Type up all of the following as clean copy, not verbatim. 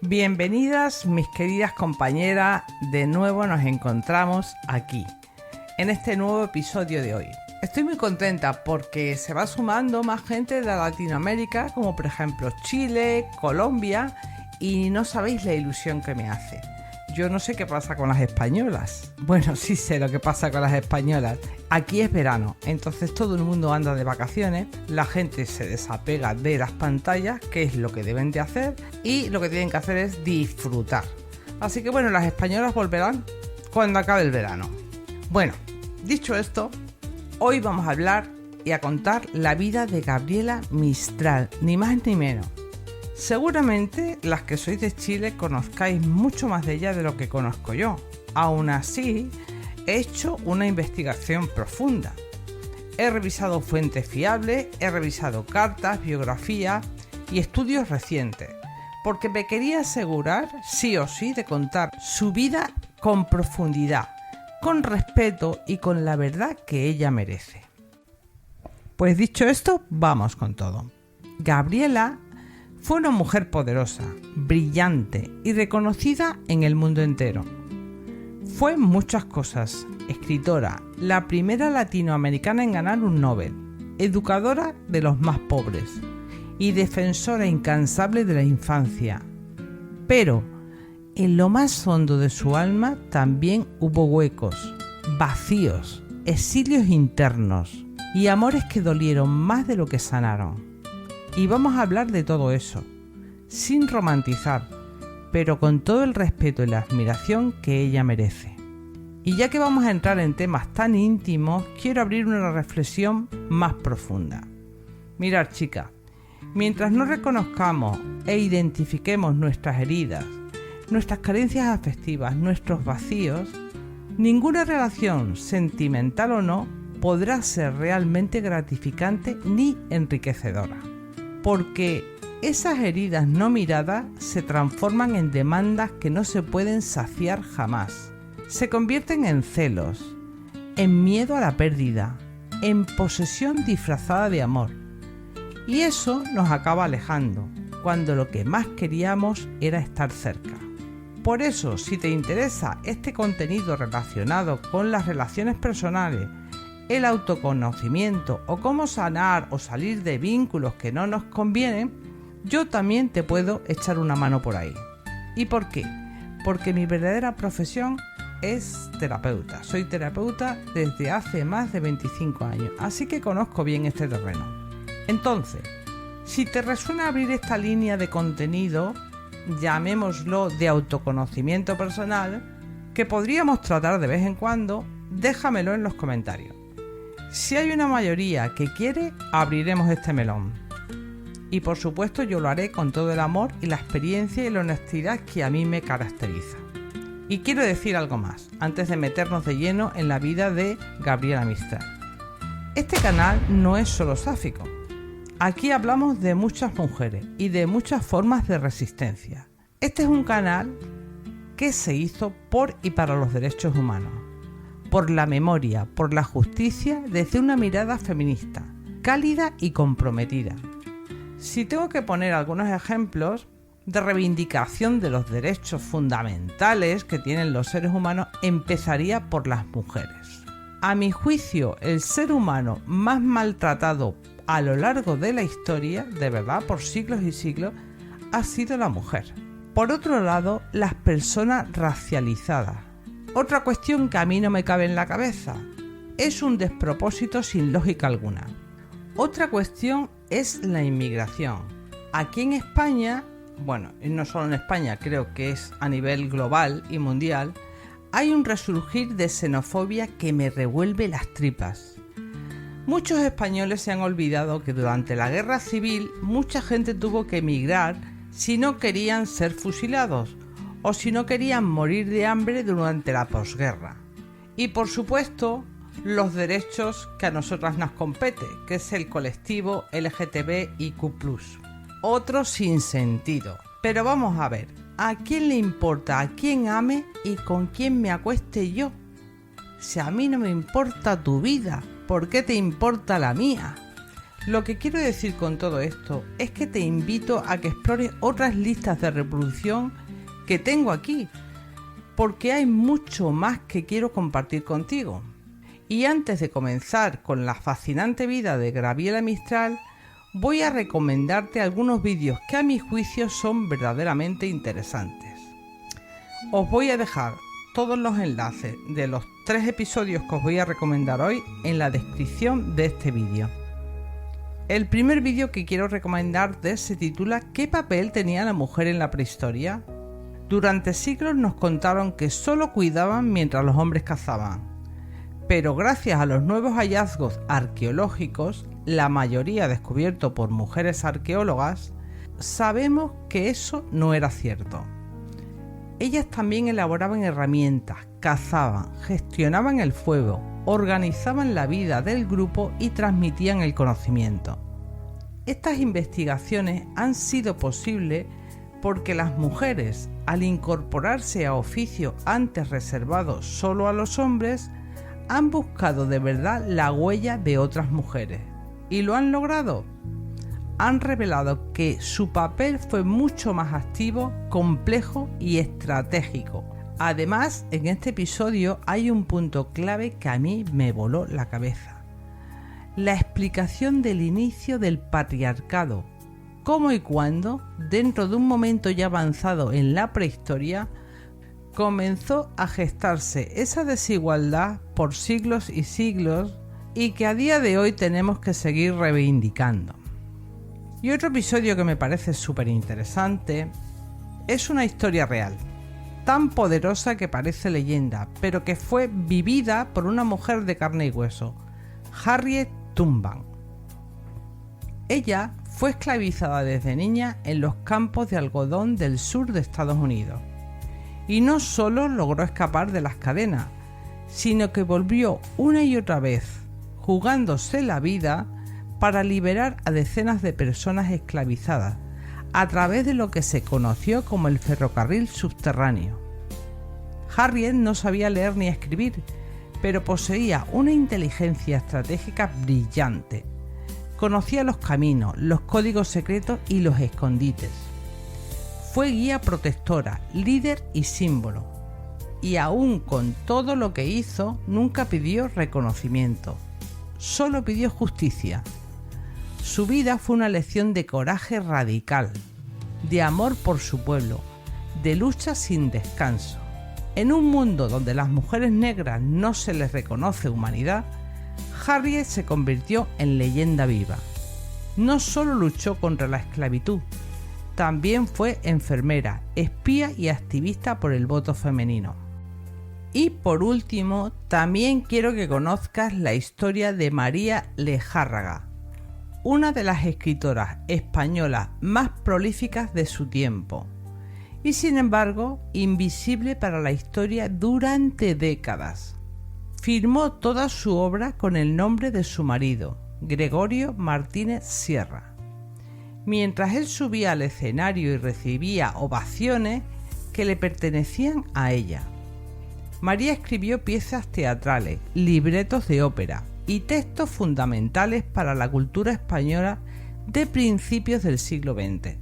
Bienvenidas mis queridas compañeras, de nuevo nos encontramos aquí, en este nuevo episodio de hoy. Estoy muy contenta porque se va sumando más gente de Latinoamérica, como por ejemplo Chile, Colombia, y no sabéis la ilusión que me hace. Yo no sé qué pasa con las españolas. Bueno, sí sé lo que pasa con las españolas. Aquí es verano, entonces todo el mundo anda de vacaciones, la gente se desapega de las pantallas, que es lo que deben de hacer, y lo que tienen que hacer es disfrutar. Así que bueno, las españolas volverán cuando acabe el verano. Bueno, dicho esto, hoy vamos a hablar y a contar la vida de Gabriela Mistral, ni más ni menos. Seguramente las que sois de Chile conozcáis mucho más de ella de lo que conozco yo. Aún así, he hecho una investigación profunda. He revisado fuentes fiables, he revisado cartas, biografías y estudios recientes, porque me quería asegurar, sí o sí, de contar su vida con profundidad, con respeto y con la verdad que ella merece. Pues dicho esto, vamos con todo. Gabriela fue una mujer poderosa, brillante y reconocida en el mundo entero. Fue muchas cosas: escritora, la primera latinoamericana en ganar un Nobel, educadora de los más pobres y defensora incansable de la infancia. Pero en lo más hondo de su alma también hubo huecos, vacíos, exilios internos y amores que dolieron más de lo que sanaron. Y vamos a hablar de todo eso, sin romantizar, pero con todo el respeto y la admiración que ella merece. Y ya que vamos a entrar en temas tan íntimos, quiero abrir una reflexión más profunda. Mirad, chicas, mientras no reconozcamos e identifiquemos nuestras heridas, nuestras carencias afectivas, nuestros vacíos, ninguna relación, sentimental o no, podrá ser realmente gratificante ni enriquecedora. Porque esas heridas no miradas se transforman en demandas que no se pueden saciar jamás. Se convierten en celos, en miedo a la pérdida, en posesión disfrazada de amor. Y eso nos acaba alejando, cuando lo que más queríamos era estar cerca. Por eso, si te interesa este contenido relacionado con las relaciones personales, el autoconocimiento o cómo sanar o salir de vínculos que no nos convienen, yo también te puedo echar una mano por ahí. ¿Y por qué? Porque mi verdadera profesión es terapeuta. Soy terapeuta desde hace más de 25 años, así que conozco bien este terreno. Entonces, si te resuena abrir esta línea de contenido, llamémoslo de autoconocimiento personal, que podríamos tratar de vez en cuando, déjamelo en los comentarios. Si hay una mayoría que quiere, abriremos este melón. Y por supuesto yo lo haré con todo el amor y la experiencia y la honestidad que a mí me caracteriza. Y quiero decir algo más, antes de meternos de lleno en la vida de Gabriela Mistral. Este canal no es solo sáfico. Aquí hablamos de muchas mujeres y de muchas formas de resistencia. Este es un canal que se hizo por y para los derechos humanos, por la memoria, por la justicia, desde una mirada feminista, cálida y comprometida. Si tengo que poner algunos ejemplos de reivindicación de los derechos fundamentales que tienen los seres humanos, empezaría por las mujeres. A mi juicio, el ser humano más maltratado a lo largo de la historia, de verdad, por siglos y siglos, ha sido la mujer. Por otro lado, las personas racializadas. Otra cuestión que a mí no me cabe en la cabeza. Es un despropósito sin lógica alguna. Otra cuestión es la inmigración. Aquí en España, bueno, no solo en España, creo que es a nivel global y mundial, hay un resurgir de xenofobia que me revuelve las tripas. Muchos españoles se han olvidado que durante la guerra civil mucha gente tuvo que emigrar si no querían ser fusilados o si no querían morir de hambre durante la posguerra. Y por supuesto, los derechos que a nosotras nos compete, que es el colectivo LGTBIQ+. Otro sin sentido. Pero vamos a ver, ¿a quién le importa a quién ame y con quién me acueste yo? Si a mí no me importa tu vida, ¿por qué te importa la mía? Lo que quiero decir con todo esto es que te invito a que explores otras listas de reproducción que tengo aquí, porque hay mucho más que quiero compartir contigo. Y antes de comenzar con la fascinante vida de Gabriela Mistral, voy a recomendarte algunos vídeos que a mi juicio son verdaderamente interesantes. Os voy a dejar todos los enlaces de los 3 episodios que os voy a recomendar hoy en la descripción de este vídeo. El primer vídeo que quiero recomendarte se titula ¿Qué papel tenía la mujer en la prehistoria? Durante siglos nos contaron que solo cuidaban mientras los hombres cazaban, pero gracias a los nuevos hallazgos arqueológicos, la mayoría descubierto por mujeres arqueólogas, sabemos que eso no era cierto. Ellas también elaboraban herramientas, cazaban, gestionaban el fuego, organizaban la vida del grupo y transmitían el conocimiento. Estas investigaciones han sido posibles porque las mujeres, al incorporarse a oficios antes reservados solo a los hombres, han buscado de verdad la huella de otras mujeres. ¿Y lo han logrado? Han revelado que su papel fue mucho más activo, complejo y estratégico. Además, en este episodio hay un punto clave que a mí me voló la cabeza. La explicación del inicio del patriarcado. Cómo y cuándo, dentro de un momento ya avanzado en la prehistoria, comenzó a gestarse esa desigualdad por siglos y siglos y que a día de hoy tenemos que seguir reivindicando. Y otro episodio que me parece súper interesante es una historia real, tan poderosa que parece leyenda, pero que fue vivida por una mujer de carne y hueso, Harriet Tubman. Ella fue esclavizada desde niña en los campos de algodón del sur de Estados Unidos. Y no solo logró escapar de las cadenas, sino que volvió una y otra vez, jugándose la vida para liberar a decenas de personas esclavizadas, a través de lo que se conoció como el ferrocarril subterráneo. Harriet no sabía leer ni escribir, pero poseía una inteligencia estratégica brillante. Conocía los caminos, los códigos secretos y los escondites. Fue guía protectora, líder y símbolo. Y aún con todo lo que hizo, nunca pidió reconocimiento. Solo pidió justicia. Su vida fue una lección de coraje radical, de amor por su pueblo, de lucha sin descanso. En un mundo donde a las mujeres negras no se les reconoce humanidad, Harriet se convirtió en leyenda viva. No solo luchó contra la esclavitud, también fue enfermera, espía y activista por el voto femenino. Y por último, también quiero que conozcas la historia de María Lejárraga, una de las escritoras españolas más prolíficas de su tiempo, y sin embargo, invisible para la historia durante décadas. Firmó toda su obra con el nombre de su marido, Gregorio Martínez Sierra. Mientras él subía al escenario y recibía ovaciones que le pertenecían a ella. María escribió piezas teatrales, libretos de ópera y textos fundamentales para la cultura española de principios del siglo XX.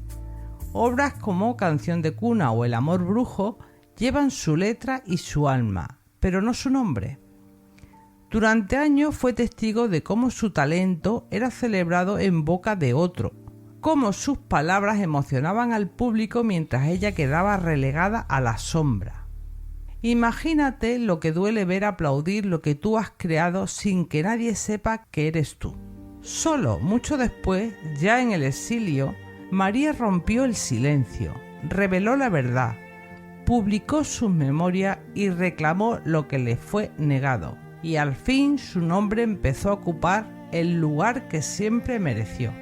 Obras como Canción de cuna o El amor brujo llevan su letra y su alma, pero no su nombre. Durante años fue testigo de cómo su talento era celebrado en boca de otro, cómo sus palabras emocionaban al público mientras ella quedaba relegada a la sombra. Imagínate lo que duele ver aplaudir lo que tú has creado sin que nadie sepa que eres tú. Solo mucho después, ya en el exilio, María rompió el silencio, reveló la verdad, publicó sus memorias y reclamó lo que le fue negado. Y al fin su nombre empezó a ocupar el lugar que siempre mereció.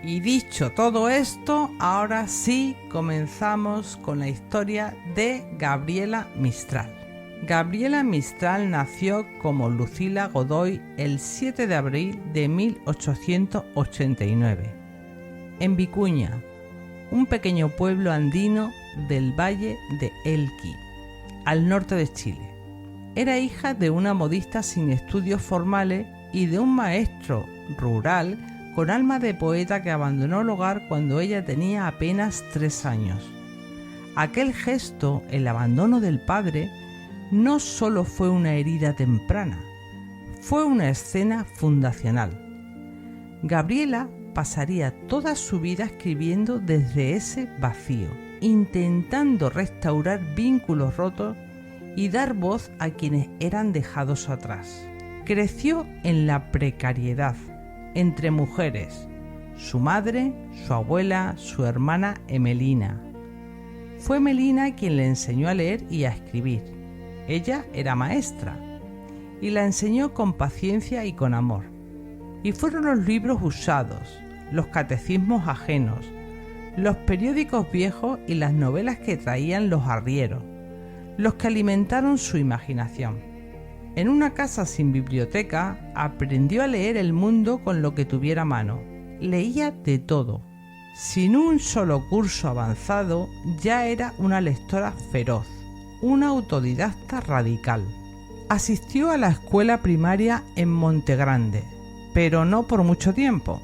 Y dicho todo esto, ahora sí comenzamos con la historia de Gabriela Mistral. Gabriela Mistral nació como Lucila Godoy el 7 de abril de 1889, en Vicuña, un pequeño pueblo andino del valle de Elqui, al norte de Chile. Era hija de una modista sin estudios formales y de un maestro rural con alma de poeta que abandonó el hogar cuando ella tenía apenas 3 años. Aquel gesto, el abandono del padre, no solo fue una herida temprana, fue una escena fundacional. Gabriela pasaría toda su vida escribiendo desde ese vacío, intentando restaurar vínculos rotos y dar voz a quienes eran dejados atrás. Creció en la precariedad, entre mujeres, su madre, su abuela, su hermana Emelina. Fue Melina quien le enseñó a leer y a escribir. Ella era maestra y la enseñó con paciencia y con amor. Y fueron los libros usados, los catecismos ajenos, los periódicos viejos y las novelas que traían los arrieros, los que alimentaron su imaginación. En una casa sin biblioteca, aprendió a leer el mundo con lo que tuviera a mano. Leía de todo. Sin un solo curso avanzado, ya era una lectora feroz, una autodidacta radical. Asistió a la escuela primaria en Montegrande, pero no por mucho tiempo.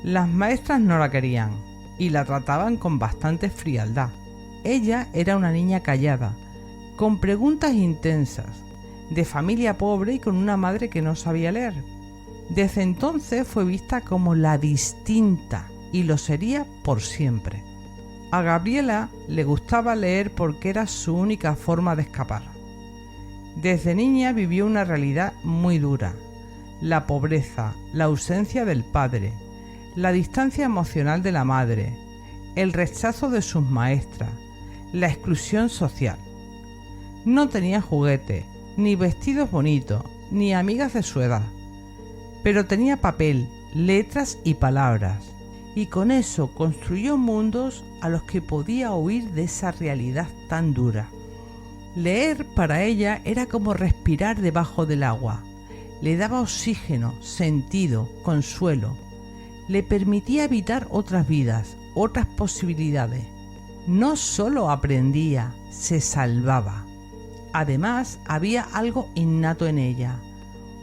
Las maestras no la querían y la trataban con bastante frialdad. Ella era una niña callada, con preguntas intensas, de familia pobre y con una madre que no sabía leer. Desde entonces fue vista como la distinta y lo sería por siempre. A Gabriela le gustaba leer porque era su única forma de escapar. Desde niña vivió una realidad muy dura: la pobreza, la ausencia del padre, la distancia emocional de la madre, el rechazo de sus maestras, la exclusión social. No tenía juguetes, ni vestidos bonitos, ni amigas de su edad, pero tenía papel, letras y palabras, y con eso construyó mundos a los que podía huir de esa realidad tan dura. Leer para ella era como respirar debajo del agua. Le daba oxígeno, sentido, consuelo. Le permitía habitar otras vidas, otras posibilidades. No solo aprendía, se salvaba. Además, había algo innato en ella,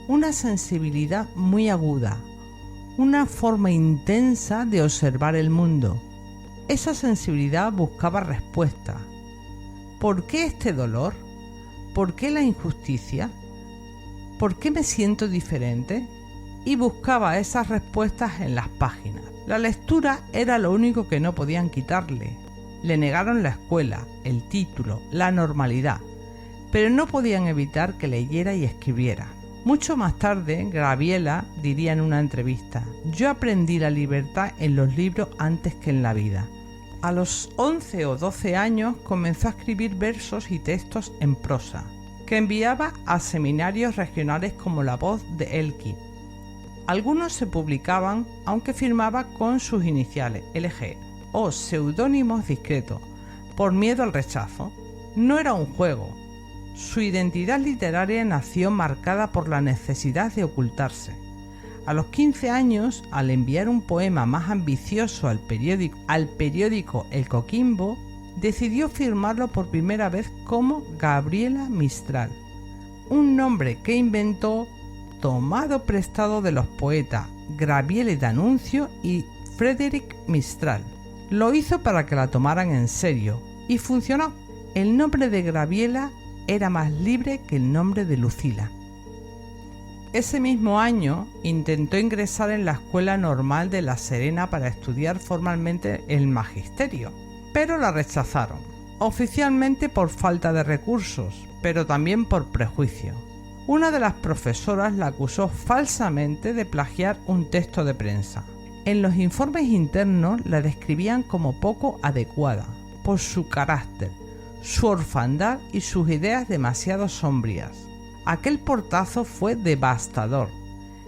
una sensibilidad muy aguda, una forma intensa de observar el mundo. Esa sensibilidad buscaba respuesta. ¿Por qué este dolor? ¿Por qué la injusticia? ¿Por qué me siento diferente? Y buscaba esas respuestas en las páginas. La lectura era lo único que no podían quitarle. Le negaron la escuela, el título, la normalidad, pero no podían evitar que leyera y escribiera. Mucho más tarde, Gabriela diría en una entrevista: yo aprendí la libertad en los libros antes que en la vida. A los 11 o 12 años comenzó a escribir versos y textos en prosa, que enviaba a seminarios regionales como La Voz de Elqui. Algunos se publicaban, aunque firmaba con sus iniciales, LG, o seudónimos discretos, por miedo al rechazo. No era un juego. Su identidad literaria nació marcada por la necesidad de ocultarse. A los 15 años, al enviar un poema más ambicioso al periódico El Coquimbo, decidió firmarlo por primera vez como Gabriela Mistral, un nombre que inventó tomado prestado de los poetas Gabriele D'Annunzio y Frédéric Mistral. Lo hizo para que la tomaran en serio y funcionó. El nombre de Gabriela era más libre que el nombre de Lucila. Ese mismo año intentó ingresar en la Escuela Normal de La Serena para estudiar formalmente el magisterio, pero la rechazaron, oficialmente por falta de recursos, pero también por prejuicio. Una de las profesoras la acusó falsamente de plagiar un texto de prensa. En los informes internos la describían como poco adecuada, por su carácter, su orfandad y sus ideas demasiado sombrías. Aquel portazo fue devastador.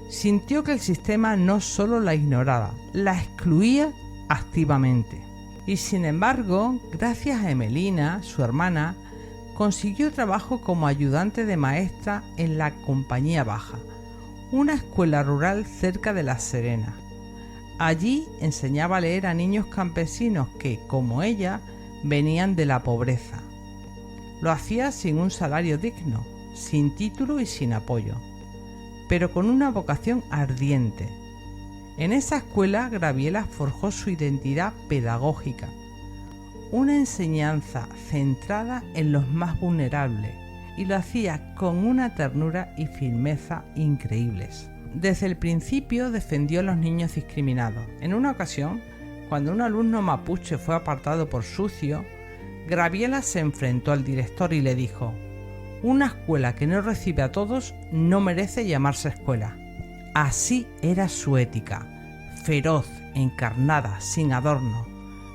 Sintió que el sistema no solo la ignoraba, la excluía activamente. Y sin embargo, gracias a Emelina, su hermana, consiguió trabajo como ayudante de maestra en la Compañía Baja, una escuela rural cerca de La Serena. Allí enseñaba a leer a niños campesinos que, como ella, venían de la pobreza. Lo hacía sin un salario digno, sin título y sin apoyo, pero con una vocación ardiente. En esa escuela Graviela forjó su identidad pedagógica, una enseñanza centrada en los más vulnerables, y lo hacía con una ternura y firmeza increíbles. Desde el principio defendió a los niños discriminados. En una ocasión, cuando un alumno mapuche fue apartado por sucio, Graviela se enfrentó al director y le dijo: «Una escuela que no recibe a todos no merece llamarse escuela». Así era su ética, feroz, encarnada, sin adorno.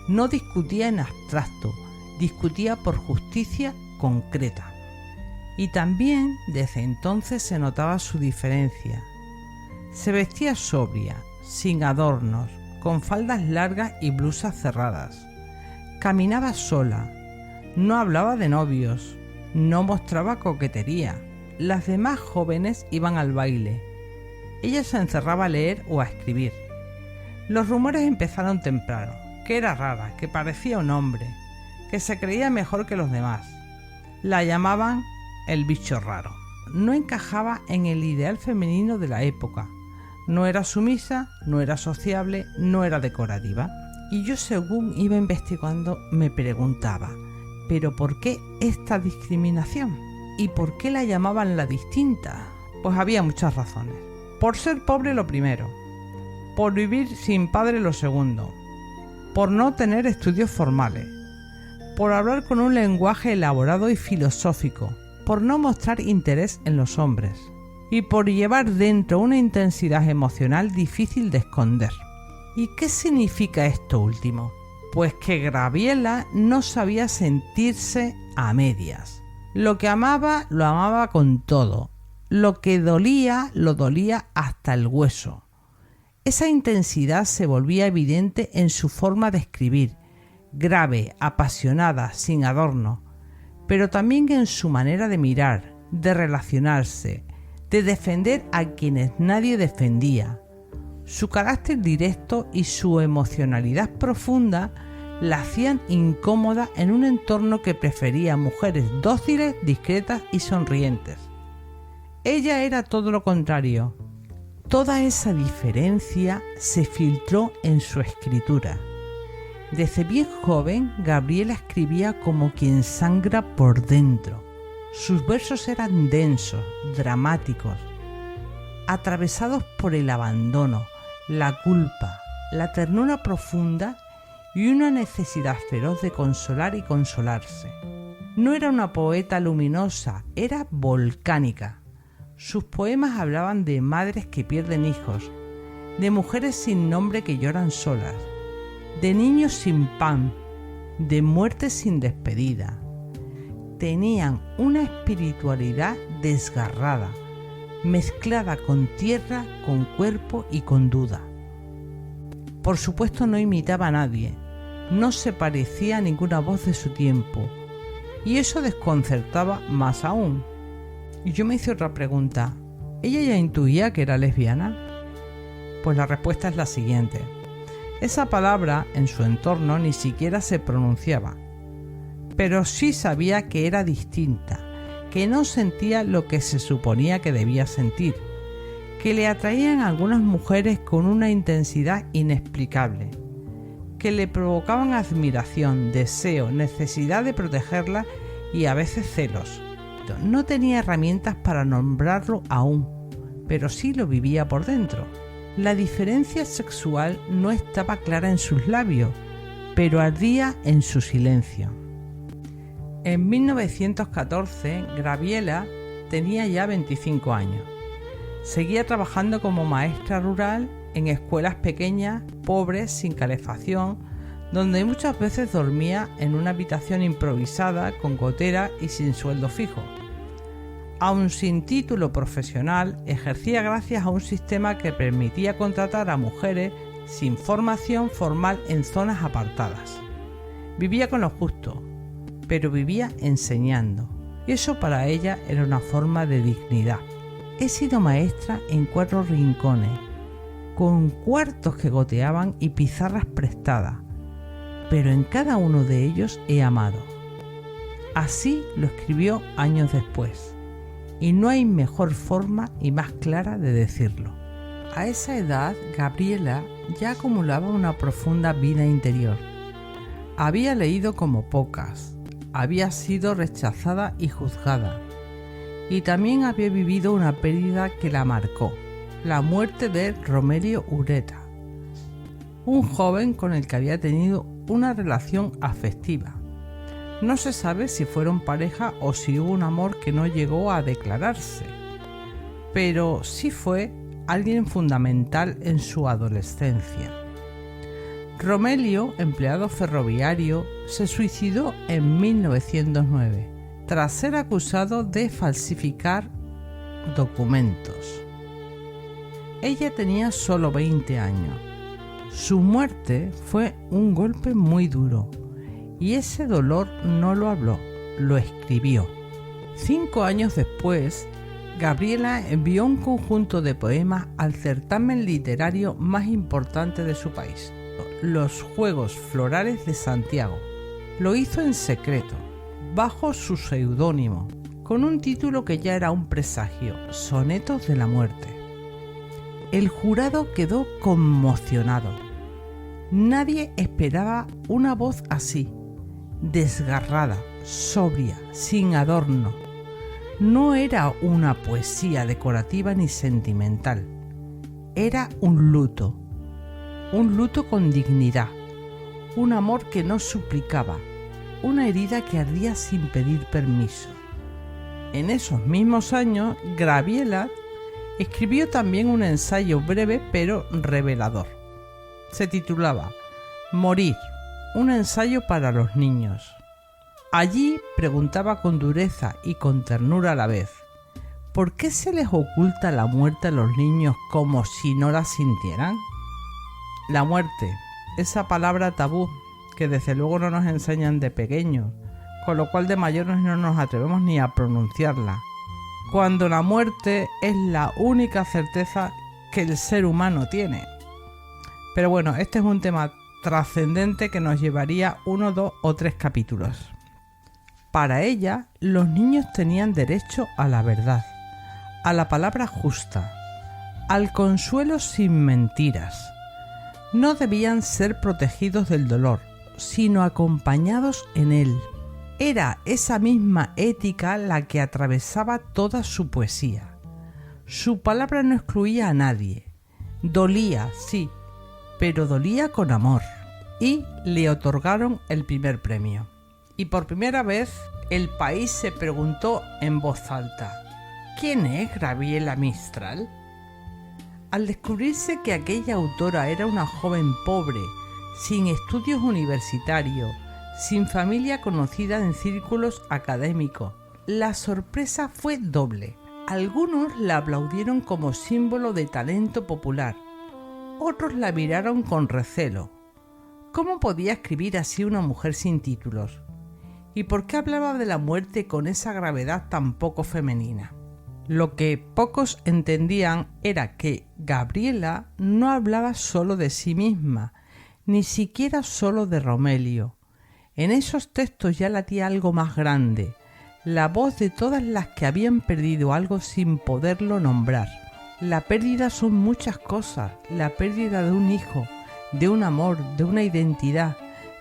No discutía en abstracto, discutía por justicia concreta. Y también desde entonces se notaba su diferencia. Se vestía sobria, sin adornos, con faldas largas y blusas cerradas. Caminaba sola, no hablaba de novios, no mostraba coquetería. Las demás jóvenes iban al baile. Ella se encerraba a leer o a escribir. Los rumores empezaron temprano, que era rara, que parecía un hombre, que se creía mejor que los demás. La llamaban el bicho raro. No encajaba en el ideal femenino de la época. No era sumisa, no era sociable, no era decorativa. Y yo, según iba investigando, me preguntaba, ¿pero por qué esta discriminación? ¿Y por qué la llamaban la distinta? Pues había muchas razones. Por ser pobre, lo primero. Por vivir sin padre, lo segundo. Por no tener estudios formales. Por hablar con un lenguaje elaborado y filosófico. Por no mostrar interés en los hombres. Y por llevar dentro una intensidad emocional difícil de esconder. ¿Y qué significa esto último? Pues que Graviela no sabía sentirse a medias. Lo que amaba, lo amaba con todo. Lo que dolía, lo dolía hasta el hueso. Esa intensidad se volvía evidente en su forma de escribir, grave, apasionada, sin adorno, pero también en su manera de mirar, de relacionarse, de defender a quienes nadie defendía. Su carácter directo y su emocionalidad profunda la hacían incómoda en un entorno que prefería mujeres dóciles, discretas y sonrientes. Ella era todo lo contrario. Toda esa diferencia se filtró en su escritura. Desde bien joven, Graviela escribía como quien sangra por dentro. Sus versos eran densos, dramáticos, atravesados por el abandono, la culpa, la ternura profunda y una necesidad feroz de consolar y consolarse. No era una poeta luminosa, era volcánica. Sus poemas hablaban de madres que pierden hijos, de mujeres sin nombre que lloran solas, de niños sin pan, de muertes sin despedida. Tenían una espiritualidad desgarrada, mezclada con tierra, con cuerpo y con duda. Por supuesto no imitaba a nadie, no se parecía a ninguna voz de su tiempo, y eso desconcertaba más aún. Y yo me hice otra pregunta, ¿ella ya intuía que era lesbiana? Pues la respuesta es la siguiente. Esa palabra en su entorno ni siquiera se pronunciaba, pero sí sabía que era distinta, que no sentía lo que se suponía que debía sentir, que le atraían algunas mujeres con una intensidad inexplicable, que le provocaban admiración, deseo, necesidad de protegerla y a veces celos. No tenía herramientas para nombrarlo aún, pero sí lo vivía por dentro. La diferencia sexual no estaba clara en sus labios, pero ardía en su silencio. En 1914, Graviela tenía ya 25 años. Seguía trabajando como maestra rural en escuelas pequeñas, pobres, sin calefacción, donde muchas veces dormía en una habitación improvisada, con gotera y sin sueldo fijo. Aun sin título profesional, ejercía gracias a un sistema que permitía contratar a mujeres sin formación formal en zonas apartadas. Vivía con lo justo, pero vivía enseñando, y eso para ella era una forma de dignidad. He sido maestra en 4 rincones, con cuartos que goteaban y pizarras prestadas, pero en cada uno de ellos he amado. Así lo escribió años después, y no hay mejor forma y más clara de decirlo. A esa edad, Gabriela ya acumulaba una profunda vida interior. Había leído como pocas, había sido rechazada y juzgada, y también había vivido una pérdida que la marcó, la muerte de Romelio Ureta, un joven con el que había tenido una relación afectiva. No se sabe si fueron pareja o si hubo un amor que no llegó a declararse, pero sí fue alguien fundamental en su adolescencia. Romelio, empleado ferroviario, se suicidó en 1909 tras ser acusado de falsificar documentos. Ella tenía solo 20 años. Su muerte fue un golpe muy duro y ese dolor no lo habló, lo escribió. 5 años después, Gabriela envió un conjunto de poemas al certamen literario más importante de su país, los Juegos Florales de Santiago. Lo hizo en secreto, bajo su seudónimo, con un título que ya era un presagio: Sonetos de la Muerte. El jurado quedó conmocionado. Nadie esperaba una voz así, desgarrada, sobria, sin adorno. No era una poesía decorativa ni sentimental. Era un luto con dignidad, un amor que no suplicaba, una herida que ardía sin pedir permiso. En esos mismos años, Gabriela escribió también un ensayo breve pero revelador. Se titulaba Morir, un ensayo para los niños. Allí preguntaba con dureza y con ternura a la vez: ¿por qué se les oculta la muerte a los niños como si no la sintieran? La muerte, esa palabra tabú que desde luego no nos enseñan de pequeños, con lo cual de mayores no nos atrevemos ni a pronunciarla, cuando la muerte es la única certeza que el ser humano tiene. Pero bueno, este es un tema trascendente que nos llevaría 1, 2 o 3 capítulos. Para ella, los niños tenían derecho a la verdad, a la palabra justa, al consuelo sin mentiras. No debían ser protegidos del dolor, sino acompañados en él. Era esa misma ética la que atravesaba toda su poesía. Su palabra no excluía a nadie. Dolía, sí, pero dolía con amor. Y le otorgaron el primer premio. Y por primera vez el país se preguntó en voz alta: ¿quién es Gabriela Mistral? Al descubrirse que aquella autora era una joven pobre, sin estudios universitarios, sin familia conocida en círculos académicos, la sorpresa fue doble. Algunos la aplaudieron como símbolo de talento popular, otros la miraron con recelo. ¿Cómo podía escribir así una mujer sin títulos? ¿Y por qué hablaba de la muerte con esa gravedad tan poco femenina? Lo que pocos entendían era que Gabriela no hablaba solo de sí misma, ni siquiera solo de Romelio. En esos textos ya latía algo más grande, la voz de todas las que habían perdido algo sin poderlo nombrar. La pérdida son muchas cosas: la pérdida de un hijo, de un amor, de una identidad,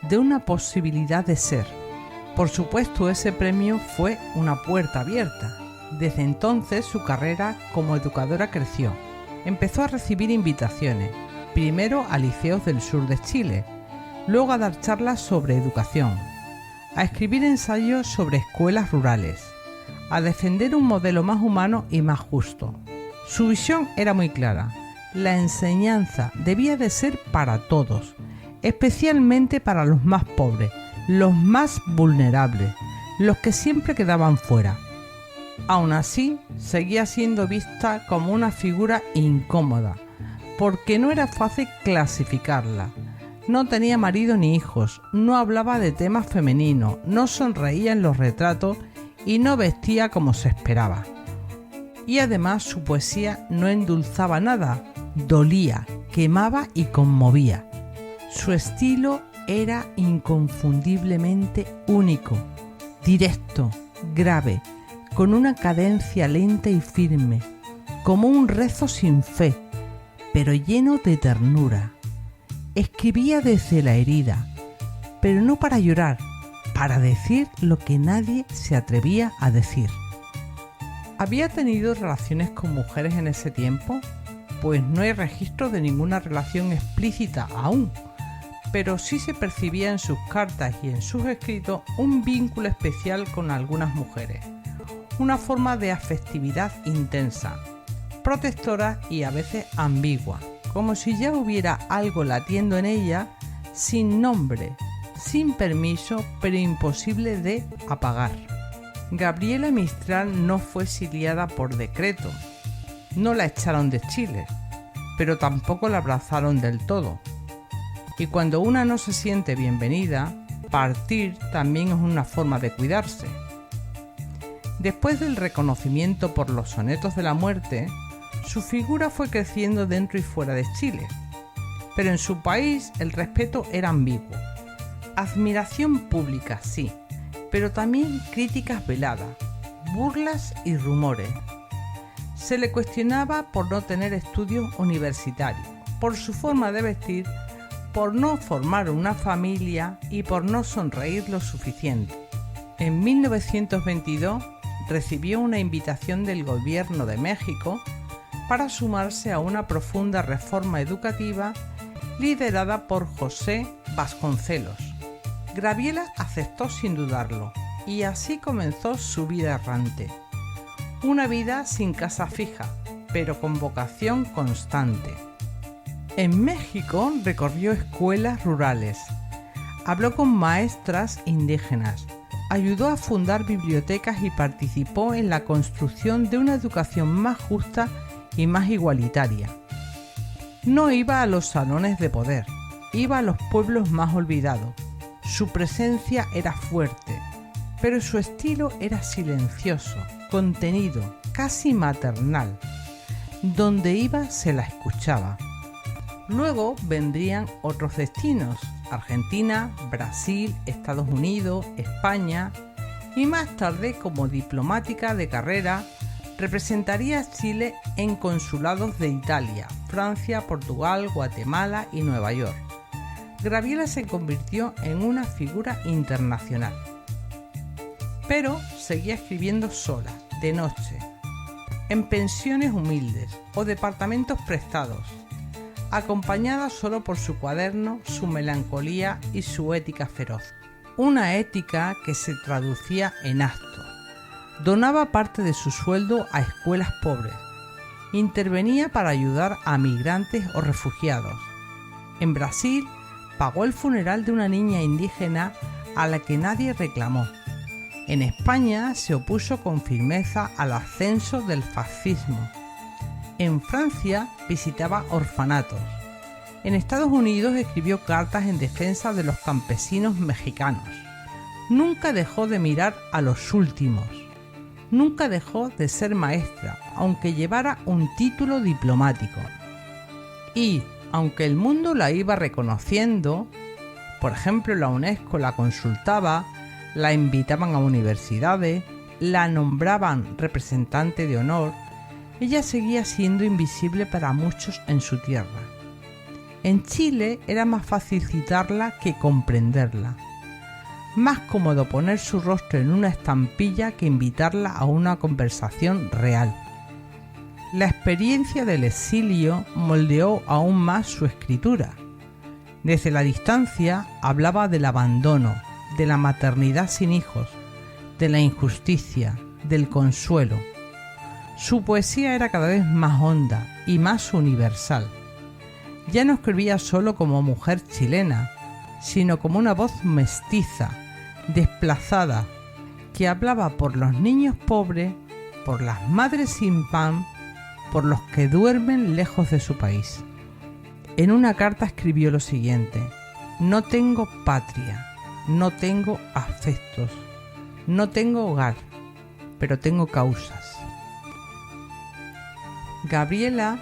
de una posibilidad de ser. Por supuesto, ese premio fue una puerta abierta. Desde entonces su carrera como educadora creció. Empezó a recibir invitaciones, primero a liceos del sur de Chile, luego a dar charlas sobre educación, a escribir ensayos sobre escuelas rurales, a defender un modelo más humano y más justo. Su visión era muy clara: la enseñanza debía de ser para todos, especialmente para los más pobres, los más vulnerables, los que siempre quedaban fuera. Aún así, seguía siendo vista como una figura incómoda, porque no era fácil clasificarla. No tenía marido ni hijos, no hablaba de temas femeninos, no sonreía en los retratos y no vestía como se esperaba. Y además su poesía no endulzaba nada, dolía, quemaba y conmovía. Su estilo era inconfundiblemente único, directo, grave, con una cadencia lenta y firme, como un rezo sin fe, pero lleno de ternura. Escribía desde la herida, pero no para llorar, para decir lo que nadie se atrevía a decir. ¿Había tenido relaciones con mujeres en ese tiempo? Pues no hay registro de ninguna relación explícita aún, pero sí se percibía en sus cartas y en sus escritos un vínculo especial con algunas mujeres, una forma de afectividad intensa, protectora y a veces ambigua, como si ya hubiera algo latiendo en ella, sin nombre, sin permiso, pero imposible de apagar. Gabriela Mistral no fue exiliada por decreto, no la echaron de Chile, pero tampoco la abrazaron del todo. Y cuando una no se siente bienvenida, partir también es una forma de cuidarse. Después del reconocimiento por los sonetos de la muerte, su figura fue creciendo dentro y fuera de Chile, pero en su país el respeto era ambiguo. Admiración pública, sí, pero también críticas veladas, burlas y rumores. Se le cuestionaba por no tener estudios universitarios, por su forma de vestir, por no formar una familia y por no sonreír lo suficiente. En 1922 recibió una invitación del gobierno de México para sumarse a una profunda reforma educativa liderada por José Vasconcelos. Gabriela aceptó sin dudarlo y así comenzó su vida errante. Una vida sin casa fija, pero con vocación constante. En México recorrió escuelas rurales, habló con maestras indígenas, ayudó a fundar bibliotecas y participó en la construcción de una educación más justa y más igualitaria. No iba a los salones de poder, iba a los pueblos más olvidados. Su presencia era fuerte, pero su estilo era silencioso, contenido, casi maternal. Donde iba se la escuchaba. Luego vendrían otros destinos: Argentina, Brasil, Estados Unidos, España, y más tarde, como diplomática de carrera, representaría a Chile en consulados de Italia, Francia, Portugal, Guatemala y Nueva York. Gabriela se convirtió en una figura internacional. Pero seguía escribiendo sola, de noche, en pensiones humildes o departamentos prestados, acompañada solo por su cuaderno, su melancolía y su ética feroz. Una ética que se traducía en actos. Donaba parte de su sueldo a escuelas pobres. Intervenía para ayudar a migrantes o refugiados. En Brasil pagó el funeral de una niña indígena a la que nadie reclamó. En España se opuso con firmeza al ascenso del fascismo. En Francia visitaba orfanatos. En Estados Unidos escribió cartas en defensa de los campesinos mexicanos. Nunca dejó de mirar a los últimos. Nunca dejó de ser maestra, aunque llevara un título diplomático. Y, aunque el mundo la iba reconociendo, por ejemplo la UNESCO la consultaba, la invitaban a universidades, la nombraban representante de honor, ella seguía siendo invisible para muchos en su tierra. En Chile era más fácil citarla que comprenderla. Más cómodo poner su rostro en una estampilla que invitarla a una conversación real. La experiencia del exilio moldeó aún más su escritura. Desde la distancia hablaba del abandono, de la maternidad sin hijos, de la injusticia, del consuelo. Su poesía era cada vez más honda y más universal. Ya no escribía solo como mujer chilena, sino como una voz mestiza, desplazada, que hablaba por los niños pobres, por las madres sin pan, por los que duermen lejos de su país. En una carta escribió lo siguiente: no tengo patria, no tengo afectos, no tengo hogar, pero tengo causas. Gabriela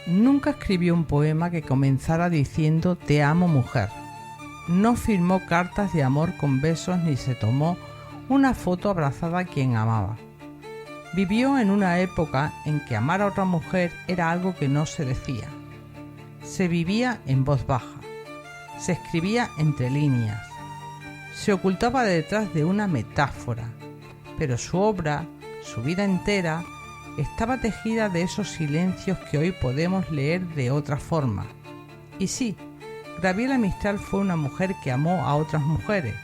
nunca escribió un poema que comenzara diciendo te amo mujer. No firmó cartas de amor con besos ni se tomó una foto abrazada a quien amaba. Vivió en una época en que amar a otra mujer era algo que no se decía. Se vivía en voz baja, se escribía entre líneas, se ocultaba detrás de una metáfora, pero su obra, su vida entera, estaba tejida de esos silencios que hoy podemos leer de otra forma. Y sí, Gabriela Mistral fue una mujer que amó a otras mujeres,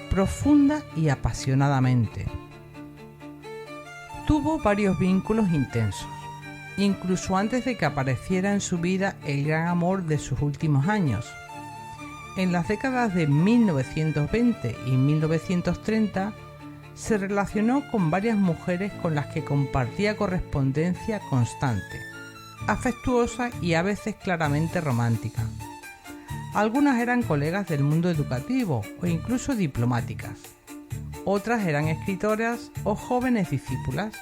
profunda y apasionadamente. Tuvo varios vínculos intensos, incluso antes de que apareciera en su vida el gran amor de sus últimos años. En las décadas de 1920 y 1930 se relacionó con varias mujeres con las que compartía correspondencia constante, afectuosa y a veces claramente romántica. Algunas eran colegas del mundo educativo o incluso diplomáticas. Otras eran escritoras o jóvenes discípulas.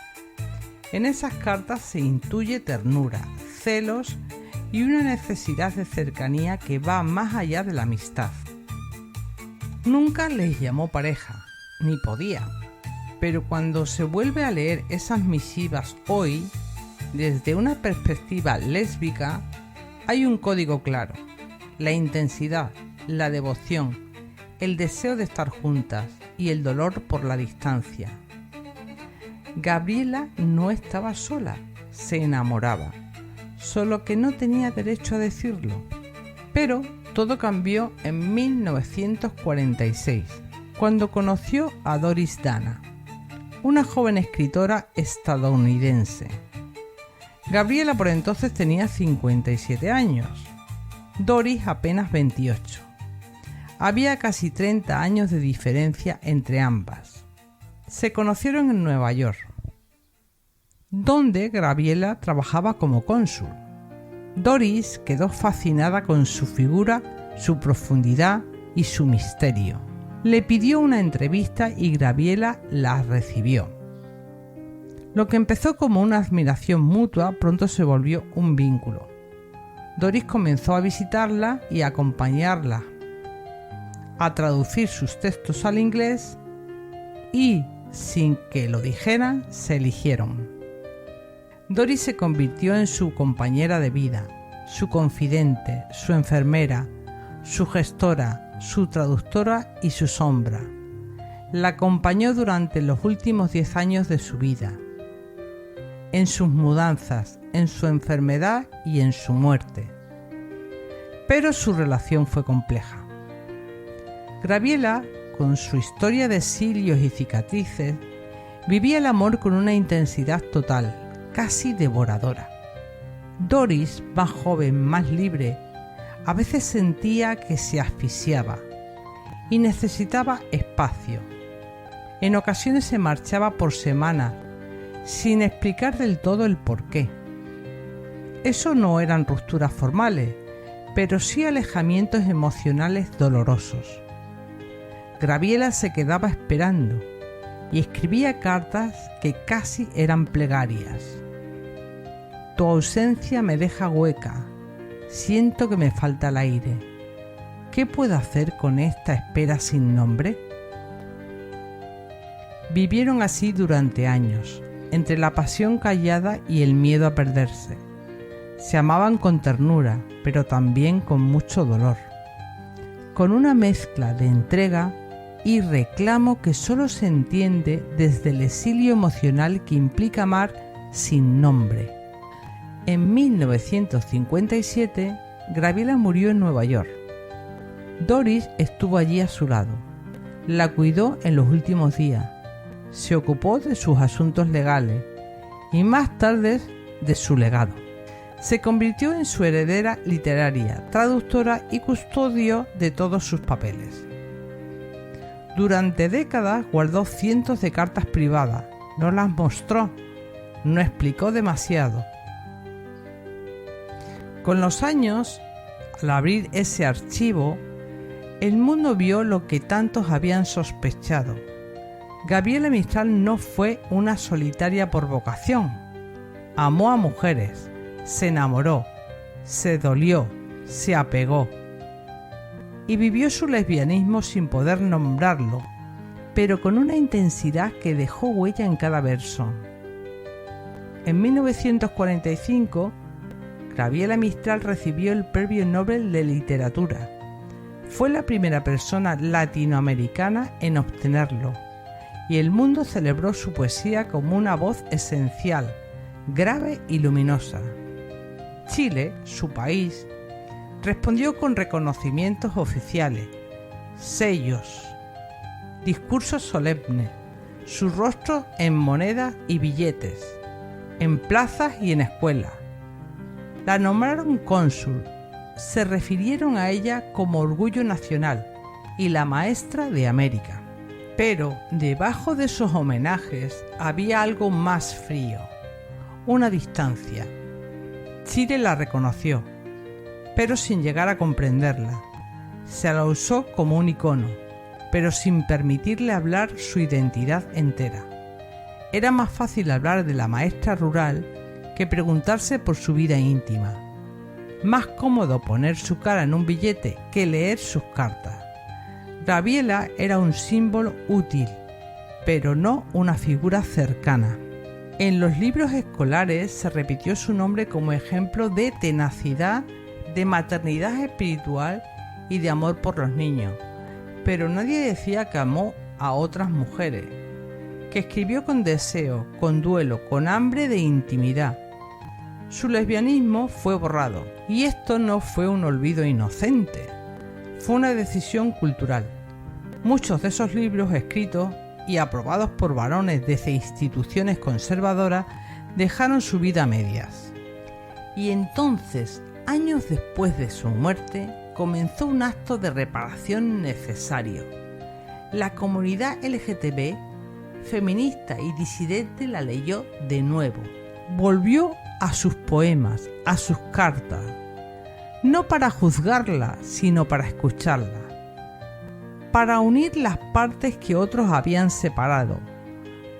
En esas cartas se intuye ternura, celos y una necesidad de cercanía que va más allá de la amistad. Nunca les llamó pareja, ni podía, pero cuando se vuelve a leer esas misivas hoy, desde una perspectiva lésbica, hay un código claro: la intensidad, la devoción, el deseo de estar juntas y el dolor por la distancia. Gabriela no estaba sola, se enamoraba, solo que no tenía derecho a decirlo. Pero todo cambió en 1946, cuando conoció a Doris Dana, una joven escritora estadounidense. Gabriela por entonces tenía 57 años, Doris apenas 28. Había casi 30 años de diferencia entre ambas. Se conocieron en Nueva York, donde Gabriela trabajaba como cónsul. Doris quedó fascinada con su figura, su profundidad y su misterio. Le pidió una entrevista y Gabriela la recibió. Lo que empezó como una admiración mutua pronto se volvió un vínculo. Doris comenzó a visitarla y a acompañarla, a traducir sus textos al inglés y, sin que lo dijeran, se eligieron. Doris se convirtió en su compañera de vida, su confidente, su enfermera, su gestora, su traductora y su sombra. La acompañó durante los últimos 10 años de su vida, en sus mudanzas, en su enfermedad y en su muerte. Pero su relación fue compleja. Gabriela, con su historia de exilios y cicatrices, vivía el amor con una intensidad total, casi devoradora. Doris, más joven, más libre, a veces sentía que se asfixiaba y necesitaba espacio. En ocasiones se marchaba por semanas, sin explicar del todo el porqué. Eso no eran rupturas formales, pero sí alejamientos emocionales dolorosos. Gabriela se quedaba esperando y escribía cartas que casi eran plegarias. Tu ausencia me deja hueca, siento que me falta el aire. ¿Qué puedo hacer con esta espera sin nombre? Vivieron así durante años, entre la pasión callada y el miedo a perderse. Se amaban con ternura, pero también con mucho dolor, con una mezcla de entrega y reclamo que solo se entiende desde el exilio emocional que implica amar sin nombre. En 1957, Gabriela murió en Nueva York. Doris estuvo allí a su lado. La cuidó en los últimos días. Se ocupó de sus asuntos legales y más tarde de su legado. Se convirtió en su heredera literaria, traductora y custodio de todos sus papeles. Durante décadas guardó cientos de cartas privadas, no las mostró, no explicó demasiado. Con los años, al abrir ese archivo, el mundo vio lo que tantos habían sospechado. Gabriela Mistral no fue una solitaria por vocación. Amó a mujeres, se enamoró, se dolió, se apegó. Y vivió su lesbianismo sin poder nombrarlo, pero con una intensidad que dejó huella en cada verso. En 1945, Gabriela Mistral recibió el Premio Nobel de Literatura. Fue la primera persona latinoamericana en obtenerlo, y el mundo celebró su poesía como una voz esencial, grave y luminosa. Chile, su país, respondió con reconocimientos oficiales, sellos, discursos solemnes, su rostro en monedas y billetes, en plazas y en escuelas. La nombraron cónsul, se refirieron a ella como orgullo nacional y la maestra de América. Pero debajo de esos homenajes había algo más frío, una distancia. Chile la reconoció, pero sin llegar a comprenderla. Se la usó como un icono, pero sin permitirle hablar su identidad entera. Era más fácil hablar de la maestra rural que preguntarse por su vida íntima. Más cómodo poner su cara en un billete que leer sus cartas. Gabriela era un símbolo útil, pero no una figura cercana. En los libros escolares se repitió su nombre como ejemplo de tenacidad, de maternidad espiritual y de amor por los niños, pero nadie decía que amó a otras mujeres, que escribió con deseo, con duelo, con hambre de intimidad. Su lesbianismo fue borrado, y esto no fue un olvido inocente, fue una decisión cultural. Muchos de esos libros escritos y aprobados por varones desde instituciones conservadoras dejaron su vida a medias. Y entonces, años después de su muerte, comenzó un acto de reparación necesario. La comunidad LGTB, feminista y disidente, la leyó de nuevo. Volvió a sus poemas, a sus cartas, no para juzgarla, sino para escucharla, para unir las partes que otros habían separado,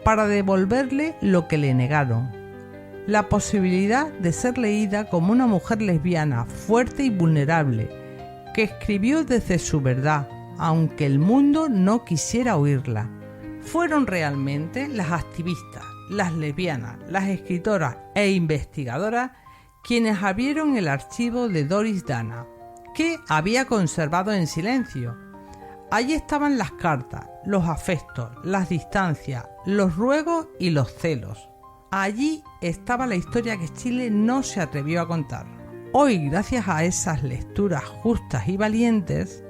para devolverle lo que le negaron, la posibilidad de ser leída como una mujer lesbiana fuerte y vulnerable, que escribió desde su verdad, aunque el mundo no quisiera oírla. Fueron realmente las activistas, las lesbianas, las escritoras e investigadoras quienes abrieron el archivo de Doris Dana, que había conservado en silencio. Allí estaban las cartas, los afectos, las distancias, los ruegos y los celos. Allí estaba la historia que Chile no se atrevió a contar. Hoy, gracias a esas lecturas justas y valientes,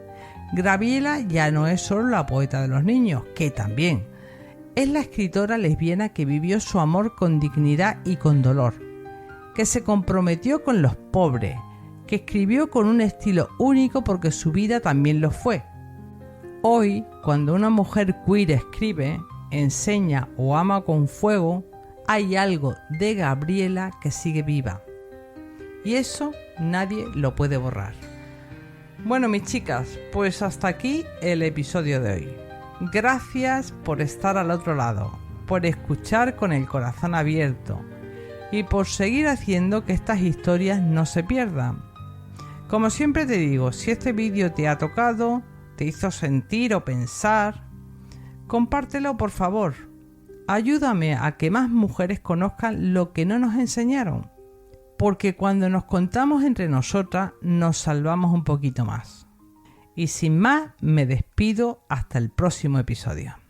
Gabriela ya no es solo la poeta de los niños, que también es la escritora lesbiana que vivió su amor con dignidad y con dolor, que se comprometió con los pobres, que escribió con un estilo único porque su vida también lo fue. Hoy, cuando una mujer queer escribe, enseña o ama con fuego, hay algo de Gabriela que sigue viva. Y eso nadie lo puede borrar. Bueno, mis chicas, pues hasta aquí el episodio de hoy. Gracias por estar al otro lado, por escuchar con el corazón abierto y por seguir haciendo que estas historias no se pierdan. Como siempre te digo, si este vídeo te ha tocado, te hizo sentir o pensar, compártelo por favor. Ayúdame a que más mujeres conozcan lo que no nos enseñaron, porque cuando nos contamos entre nosotras nos salvamos un poquito más. Y sin más, me despido hasta el próximo episodio.